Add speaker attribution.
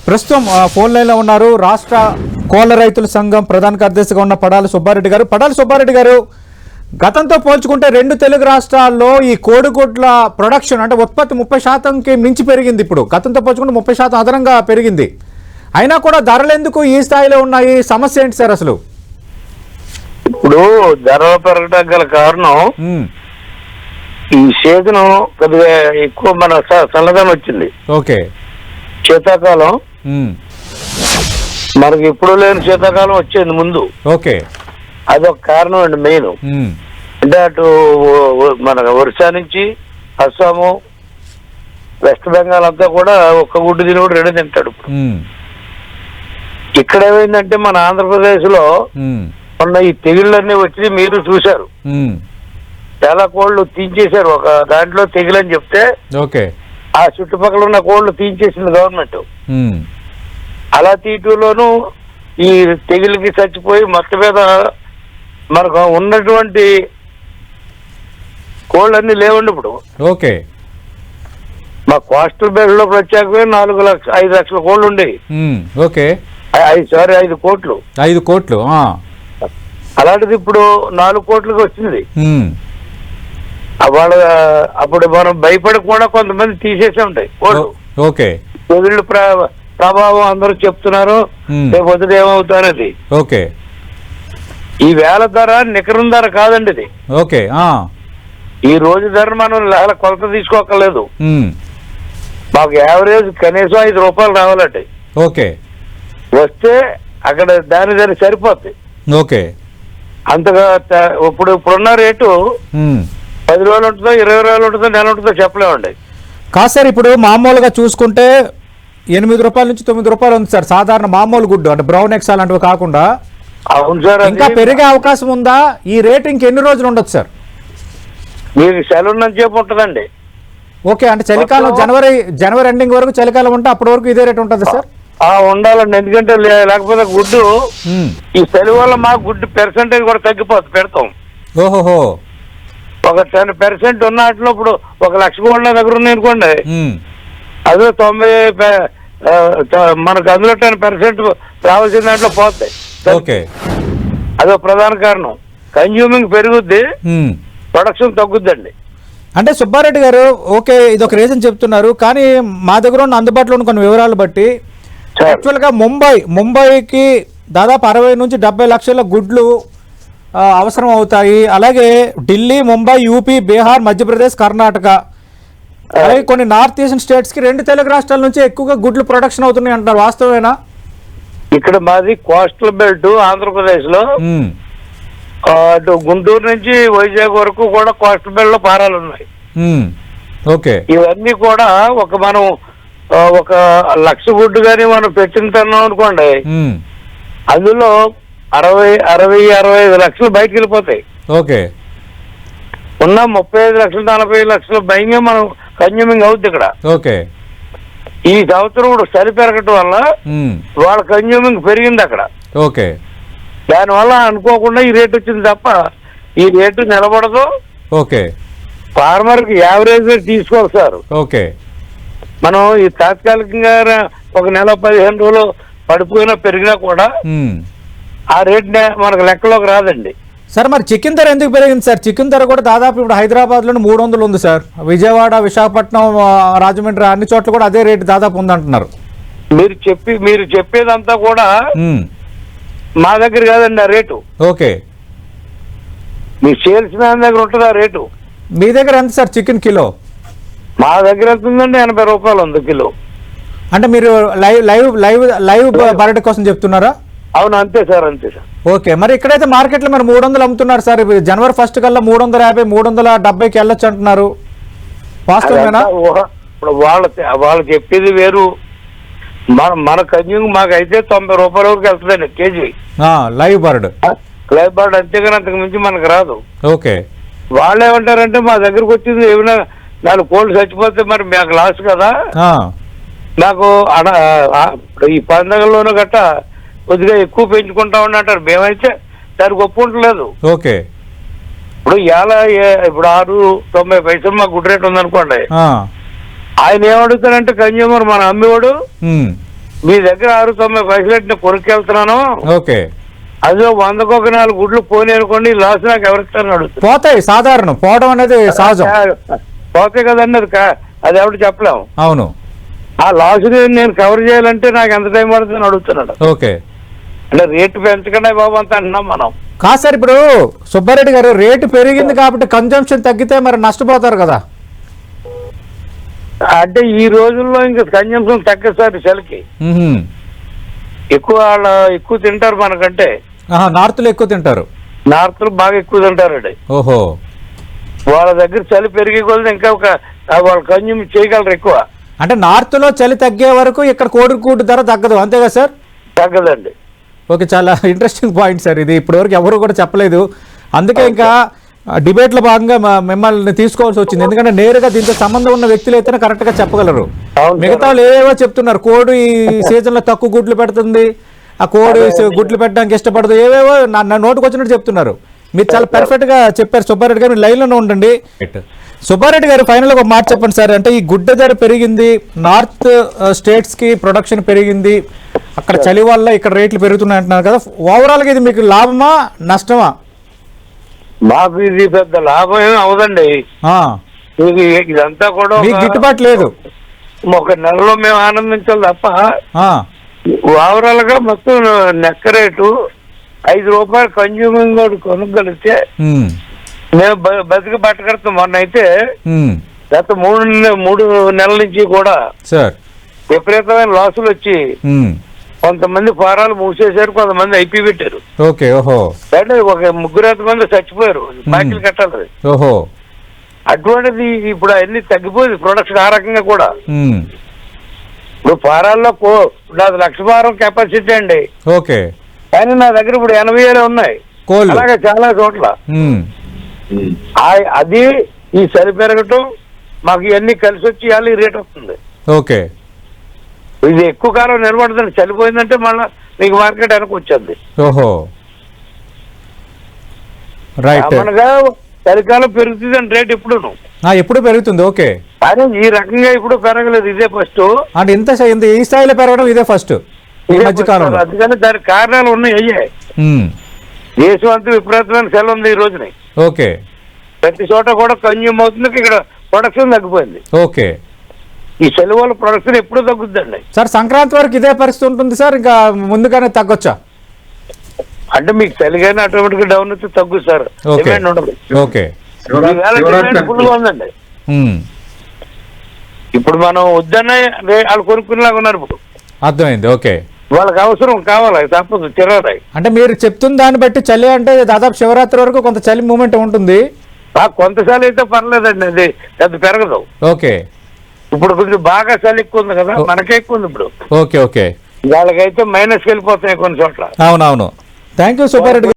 Speaker 1: ప్రస్తుతం ఫోన్ లైన్లో ఉన్నారు రాష్ట్ర కోళ్ల రైతుల సంఘం ప్రధాన కార్యదర్శిగా ఉన్న పడాల సుబ్బారెడ్డి గారు. పడాల సుబ్బారెడ్డి గారు, గతంతో పోల్చుకుంటే రెండు తెలుగు రాష్ట్రాల్లో ఈ కోడిగుడ్ల ప్రొడక్షన్ అంటే ఉత్పత్తి 30%కి మించి పెరిగింది. ఇప్పుడు గతంతో పోల్చుకుంటే 30% అదనంగా పెరిగింది. అయినా కూడా ధరలు ఎందుకు ఈ స్థాయిలో ఉన్నాయి? సమస్య ఏంటి సార్ అసలు?
Speaker 2: ఇప్పుడు ధరలు పెరగడానికి గల కారణం ఈ సీజన్ కొద్దిగా ఎక్కువ మన చల్లదనం వచ్చింది.
Speaker 1: ఓకే,
Speaker 2: శీతాకాలం మనకి ఎప్పుడు లేని శీతాకాలం వచ్చేది ముందు.
Speaker 1: ఓకే,
Speaker 2: అదొక కారణం అండి మెయిన్. అంటే అటు మన ఒరిస్సా నుంచి అస్సాము, వెస్ట్ బెంగాల్ అంతా కూడా ఒక్క గుడ్డు తిని కూడా 2 తింటాడు. ఇక్కడ ఏమైందంటే మన ఆంధ్రప్రదేశ్ లో మొన్న ఈ తెగుళ్ళన్నీ వచ్చి మీరు చూశారు. చాలా కోళ్లు తీయించేశారు. ఒక దాంట్లో తెగులని చెప్తే ఆ చుట్టుపక్కల ఉన్న కోళ్లు తీయించేసింది గవర్నమెంట్. అలా తీయటంలోనూ ఈ తెగులకి చచ్చిపోయి మొత్తం మీద మనకు ఉన్నటువంటి కోళ్ళన్నీ లేవండి ఇప్పుడు.
Speaker 1: ఓకే,
Speaker 2: మా కోస్టల్ బెల్ట్ లో ప్రత్యేకమే 5 లక్షల కోళ్ళు ఉండేవి.
Speaker 1: ఓకే,
Speaker 2: 5 కోట్లు.
Speaker 1: 5 కోట్లు.
Speaker 2: అలాంటిది ఇప్పుడు 4 కోట్లకి వచ్చింది. వాళ్ళ అప్పుడు మనం భయపడి కూడా కొంతమంది తీసేసే ఉంటాయి కోళ్ళు.
Speaker 1: ఓకే,
Speaker 2: తెగుళ్ళు ప్రభావం అందరూ చెప్తున్నారు, రేపు వద్దు ఏమవుతారది.
Speaker 1: ఓకే,
Speaker 2: ఈ వేల ధర నికరం ధర కాదండి ఇది.
Speaker 1: ఓకే,
Speaker 2: ఈ రోజు ధర మనం కొలత తీసుకోకలేదు. మాకు యావరేజ్ కనీసం 5 రూపాయలు రావాలండి.
Speaker 1: ఓకే,
Speaker 2: వస్తే అక్కడ దాని ధర సరిపోద్ది.
Speaker 1: ఓకే,
Speaker 2: అంతగా ఇప్పుడున్న రేటు 10 రోజులు ఉంటుందో 20 రోజులు ఉంటుందో నెల ఉంటుందో చెప్పలేమండి.
Speaker 1: కాదు సార్, ఇప్పుడు మామూలుగా చూసుకుంటే 8 రూపాయల నుంచి 9 రూపాయలు ఉంది సార్ సాధారణ మామూలు గుడ్డు, అంటే బ్రౌన్ ఎగ్స్ అలాంటివి కాకుండా.
Speaker 2: అవును సార్,
Speaker 1: ఇంకా పెరిగే అవకాశం ఉందా? ఈ రేట్ ఇంకెన్ని రోజులు ఉండొచ్చు సార్?
Speaker 2: మీకు సెలవు నుంచి చెప్పి ఉంటుందండి.
Speaker 1: ఓకే, అంటే చలికాలం జనవరి ఎండింగ్ వరకు చలికాలం ఉంటే అప్పటి వరకు ఇదే రేట్ ఉంటుంది సార్?
Speaker 2: ఉండాలండి. ఎందుకంటే లేకపోతే గుడ్డు ఈ సెలవు వల్ల మా గుడ్డు పర్సెంటేజ్ కూడా తగ్గిపోతుంది. పెడతాం.
Speaker 1: ఓహోహో,
Speaker 2: ఒక 10% ఉన్న వాటిలో ఇప్పుడు 1 లక్ష కోళ్ళ దగ్గర ఉన్నాయి అనుకోండి, అదే 90 మనకు అందులో 10% రావాల్సిన దాంట్లో పోతాయి.
Speaker 1: ఓకే,
Speaker 2: అదో ప్రధాన కారణం. కన్జ్యూమింగ్ పెరుగుద్ది, ప్రొడక్షన్ తగ్గుద్దండి.
Speaker 1: అంటే సుబ్బారెడ్డి గారు, ఓకే, ఇది ఒక రీజన్ చెప్తున్నారు. కానీ మా దగ్గర ఉన్న అందుబాటులో ఉన్న కొన్ని వివరాలు బట్టి యాక్చువల్గా ముంబైకి దాదాపు 60 నుంచి 70 లక్షల గుడ్లు అవసరం అవుతాయి. అలాగే ఢిల్లీ, ముంబై, యూపీ, బీహార్, మధ్యప్రదేశ్, కర్ణాటక, అలాగే కొన్ని నార్త్ ఈస్టర్న్ స్టేట్స్కి 2 తెలుగు రాష్ట్రాల నుంచి ఎక్కువగా గుడ్లు ప్రొడక్షన్ అవుతున్నాయి అంటారు. వాస్తవేనా?
Speaker 2: ఇక్కడ మాది కోస్టల్ బెల్ట్ ఆంధ్రప్రదేశ్ లో. అటు గుంటూరు నుంచి వైజాగ్ వరకు కూడా కోస్టల్ బెల్ట్ లో పారాలు ఉన్నాయి.
Speaker 1: ఓకే,
Speaker 2: ఇవన్నీ కూడా మనం 1 లక్ష గుడ్డు కానీ మనం పెట్టిన అనుకోండి, అందులో 60-65 లక్షలు బయటకు వెళ్ళిపోతాయి.
Speaker 1: ఓకే,
Speaker 2: ఉన్న 35 లక్షలు 40 లక్షలు భయంగా మనం కన్జ్యూమింగ్ అవుద్ది ఇక్కడ.
Speaker 1: ఓకే,
Speaker 2: ఈ సంవత్సరం కూడా చలి పెరగటం వల్ల వాళ్ళ కన్జ్యూమింగ్ పెరిగింది అక్కడ.
Speaker 1: ఓకే,
Speaker 2: దానివల్ల అనుకోకుండా ఈ రేట్ వచ్చింది తప్ప ఈ రేటు నిలబడదు.
Speaker 1: ఓకే,
Speaker 2: ఫార్మర్ కి యావరేజ్ రేట్ తీసుకోవాలి సార్.
Speaker 1: ఓకే,
Speaker 2: మనం ఈ తాత్కాలికంగా ఒక నెల 15 రోజులు పడిపోయినా పెరిగినా కూడా ఆ రేట్ మనకు లెక్కలోకి రాదండి.
Speaker 1: సార్ మరి చికెన్ ధర ఎందుకు పెరిగింది సార్? చికెన్ ధర కూడా దాదాపు ఇప్పుడు హైదరాబాద్లో 300 ఉంది సార్. విజయవాడ, విశాఖపట్నం, రాజమండ్రి అన్ని చోట్ల కూడా అదే రేటు దాదాపు ఉందంటున్నారు.
Speaker 2: మీరు చెప్పేదంతా కూడా మా దగ్గర కాదండి ఆ రేటు.
Speaker 1: ఓకే,
Speaker 2: మీ సేల్స్ మ్యాన్ దగ్గర ఉంటుంది ఆ రేటు.
Speaker 1: మీ దగ్గర ఎంత సార్ చికెన్ కిలో?
Speaker 2: మా దగ్గర ఎంత ఉందండి? 80 రూపాయలు ఉంది కిలో.
Speaker 1: అంటే మీరు లైవ్ బర్డ్ కోసం చెప్తున్నారా?
Speaker 2: అవును, అంతే సార్, అంతే సార్.
Speaker 1: ఓకే, మరి ఇక్కడైతే మార్కెట్లో మరి 300 అమ్ముతున్నారు సార్. జనవరి 1 కల్లా 350, 370కి వెళ్ళొచ్చు అంటున్నారు. వాస్తవమేనా?
Speaker 2: ఇప్పుడు వాళ్ళు చెప్పేది వేరు. మన కన్యూమ్ మాకైతే 90 రూపాయల వరకు వెళ్తుందండి కేజీ
Speaker 1: లైవ్ బర్డ్.
Speaker 2: అంతేగాని అంతకు మించి మనకు రాదు.
Speaker 1: ఓకే,
Speaker 2: వాళ్ళు ఏమంటారంటే మా దగ్గరకు వచ్చింది ఏమైనా 4 కోళ్ళు చచ్చిపోతే మరి మాకు లాస్ కదా, నాకు ఈ పండగల్లోనూ గట్ట కొద్దిగా ఎక్కువ పెంచుకుంటా ఉన్నట్టారు. మేమైతే దానికి ఒప్పుకుంటలేదు.
Speaker 1: ఓకే,
Speaker 2: ఇప్పుడు 6.90 మా గుడ్ రేట్ ఉందనుకోండి, ఆయన ఏమడుగుతాడంటే కన్జ్యూమర్ మన అమ్మివాడు మీ దగ్గర 6-9 పైసలు కొనుక్కెళ్తున్నాను,
Speaker 1: ఓకే,
Speaker 2: అదో 100కు 4 గుడ్లు పోనీ అనుకోండి, లాస్ నాకు ఎవరిస్తారని అడుగుతాను.
Speaker 1: పోతాయి, సాధారణం, పోవడం అనేది సహజం.
Speaker 2: పోతాయి కదండి, అది ఎవరు చెప్పలేము.
Speaker 1: అవును,
Speaker 2: ఆ లాస్ నేను కవర్ చేయాలంటే నాకు ఎంత టైం పడుతుందని అడుగుతున్నాడు.
Speaker 1: ఓకే,
Speaker 2: అంటే రేటు పెంచకుండా బాబు అంత అంటున్నాం మనం.
Speaker 1: కాదు సార్, ఇప్పుడు సుబ్బారెడ్డి గారు రేటు పెరిగింది కాబట్టి కన్జంప్షన్ తగ్గితే మరి నష్టపోతారు కదా.
Speaker 2: అంటే ఈ రోజుల్లో ఇంకా కన్జంప్షన్ తగ్గదు సార్, చలికి ఎక్కువ తింటారు మనకంటే.
Speaker 1: నార్త్ లో ఎక్కువ తింటారు,
Speaker 2: నార్త్ లో బాగా ఎక్కువ తింటారండి.
Speaker 1: ఓహో,
Speaker 2: వాళ్ళ దగ్గర చలి పెరిగే కొద్ది ఇంకా వాళ్ళు కన్జ్యూమ్ చేయగలరు ఎక్కువ.
Speaker 1: అంటే నార్త్ లో చలి తగ్గే వరకు ఇక్కడ కోడిగుడ్డు ధర తగ్గదు, అంతేగా సార్?
Speaker 2: తగ్గదండి.
Speaker 1: ఓకే, చాలా ఇంట్రెస్టింగ్ పాయింట్ సార్ ఇది, ఇప్పటివరకు ఎవరు కూడా చెప్పలేదు. అందుకే ఇంకా డిబేట్లో భాగంగా మిమ్మల్ని తీసుకోవాల్సి వచ్చింది, ఎందుకంటే నేరుగా దీంతో సంబంధం ఉన్న వ్యక్తులు అయితేనే కరెక్ట్ గా చెప్పగలరు. మిగతా వాళ్ళు ఏవేవో చెప్తున్నారు, కోడి ఈ సీజన్ లో తక్కువ గుడ్లు పెడుతుంది, ఆ కోడి గుడ్లు పెట్టడానికి ఇష్టపడదు, ఏవేవో నా నోటుకు వచ్చినట్టు చెప్తున్నారు. మీరు చాలా పర్ఫెక్ట్ గా చెప్పారు సుబ్బారెడ్డి గారు, మీరు లైన్ లోనే ఉండండి. సుబ్బారెడ్డి గారు ఫైనల్ గా ఒక మాట చెప్పండి సార్. అంటే ఈ గుడ్డ ధర పెరిగింది, నార్త్ స్టేట్స్ కి ప్రొడక్షన్ పెరిగింది, అక్కడ చలి వల్ల ఇక్కడ రేట్లు పెరుగుతున్నాయి అంటున్నారు కదా, ఓవరాల్ గా ఇది మీకు లాభమా నష్టమా?
Speaker 2: మాకు ఇది పెద్ద లాభం ఏమి అవదండి, ఇదంతా కూడా
Speaker 1: గిట్టుబాటు లేదు.
Speaker 2: ఒక నెలలో మేము ఆనందించాలి తప్ప ఓవరాల్ గా మొత్తం నెక్క రేటు 5 రూపాయలు కన్జ్యూమింగ్ కొనుగలిగితే మేము బతికి పట్టగలుగుతాం. మొన్న అయితే గత 3 నెలల నుంచి కూడా విపరీతమైన లాసులు వచ్చి కొంతమంది ఫారాలు మూసేశారు, కొంతమంది ఐపీ పెట్టారు.
Speaker 1: ఓకే, ఓహో,
Speaker 2: అంటే ఒక 3-5 మంది చచ్చిపోయారు, బాకీలు కట్టాలి.
Speaker 1: ఓహో,
Speaker 2: అటువంటిది ఇప్పుడు అన్ని తగ్గిపోయింది ప్రొడక్షన్ ఆ రకంగా కూడా. ఇప్పుడు ఫారాల్లో నాది 1,00,000 ఫారం కెపాసిటీ అండి,
Speaker 1: ఓకే,
Speaker 2: కానీ నా దగ్గర ఇప్పుడు 80,000 ఉన్నాయి, అలాగే చాలా చోట్ల. అది ఈ సరి పెరగటం మాకు ఇవన్నీ కలిసి వచ్చి ఈ రేట్ వస్తుంది.
Speaker 1: ఓకే,
Speaker 2: ఇది ఎక్కువ కాలం నిలబడుతుంది, చనిపోయిందంటే మళ్ళీ మీకు మార్కెట్ వెనక వచ్చింది.
Speaker 1: ఓహో, రైట్.
Speaker 2: మనగా చలికాలం పెరుగుతుంది అని రేట్ ఎప్పుడు
Speaker 1: పెరుగుతుంది. ఓకే,
Speaker 2: కానీ ఈ రకంగా ఇప్పుడు పెరగలేదు, ఇదే ఫస్ట్.
Speaker 1: అంటే ఇంత ఈ స్థాయిలో పెరగడం ఇదే ఫస్ట్ ఈ మధ్య కాలంలో.
Speaker 2: అందుకని దానికి కారణాలు ఉన్నాయి. అయ్యే దేశం అంతా విపరీతమైన సెల్ ఉంది ఈ రోజుని.
Speaker 1: ఓకే,
Speaker 2: ప్రతి చోట కూడా కన్జ్యూమ్ అవుతుంది, ఇక్కడ ప్రొడక్షన్ తగ్గిపోయింది.
Speaker 1: ఓకే,
Speaker 2: ఈ సెలవు వల్ల ప్రొడక్షన్ ఎప్పుడు తగ్గుద్దండి
Speaker 1: సార్. సంక్రాంతి వరకు ఇదే పరిస్థితి ఉంటుంది సార్, ఇంకా ముందుగానే తగ్గొచ్చా?
Speaker 2: అంటే మీకు చలిగానే ఆటోమేటిక్ డౌన్ అయితే తగ్గుతుంది సార్, డిమాండ్ ఉండదు.
Speaker 1: ఓకే,
Speaker 2: ఫుల్గా ఉందండి. ఇప్పుడు మనం వద్దనే వాళ్ళు కొనుక్కునేలాగా ఉన్నారు ఇప్పుడు.
Speaker 1: అర్థమైంది. ఓకే,
Speaker 2: వాళ్ళకి అవసరం కావాలి, తప్పదు తిరగాలి.
Speaker 1: అంటే మీరు చెప్తున్న దాన్ని బట్టి చలి అంటే దాదాపు శివరాత్రి వరకు కొంత చలి మూమెంట్ ఉంటుంది.
Speaker 2: కొంతసార్లు అయితే పర్లేదండి, అది పెద్ద పెరగదు.
Speaker 1: ఓకే,
Speaker 2: ఇప్పుడు కొంచెం బాగా చలి ఎక్కువ ఉంది కదా, మనకే ఎక్కువ ఉంది ఇప్పుడు.
Speaker 1: ఓకే, ఓకే,
Speaker 2: వాళ్ళకైతే మైనస్కి వెళ్ళిపోతున్నాయి కొన్ని చోట్ల.
Speaker 1: అవునవును. Thank you Subbareddy.